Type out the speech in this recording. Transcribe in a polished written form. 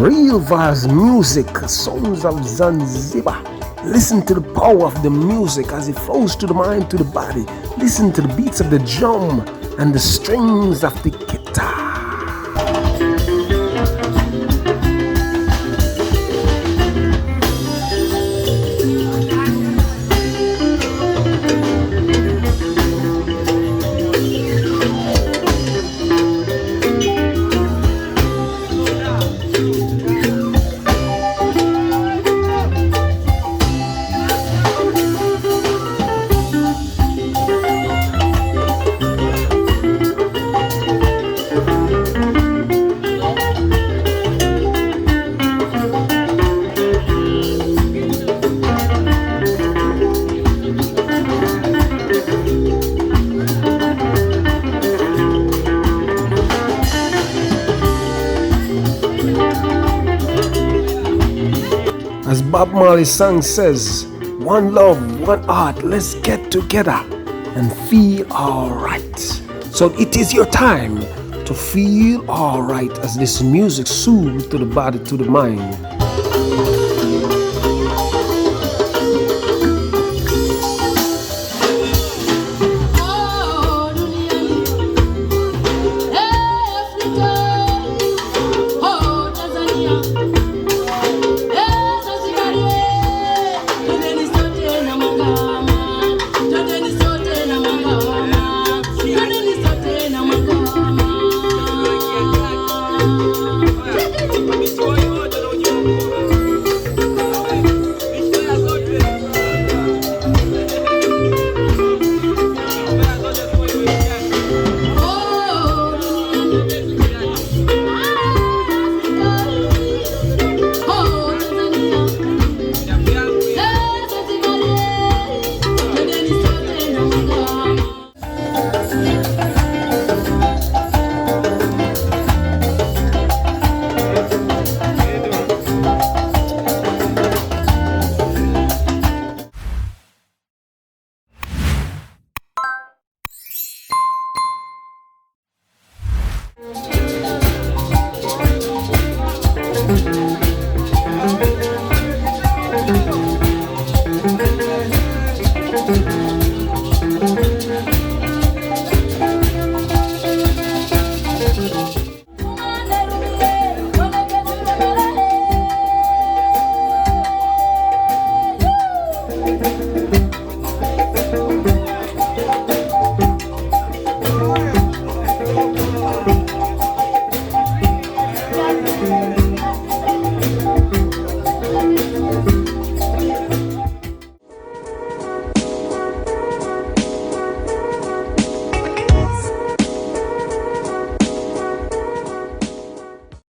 Real vibes music, Sounds of Zanzibar. Listen to the power of the music as it flows to the mind, to the body. Listen to the beats of the drum and the strings of the guitar. As Bob Marley's song says, one love, one heart, let's get together and feel alright. So it is your time to feel alright as this music soothes to the body, to the mind.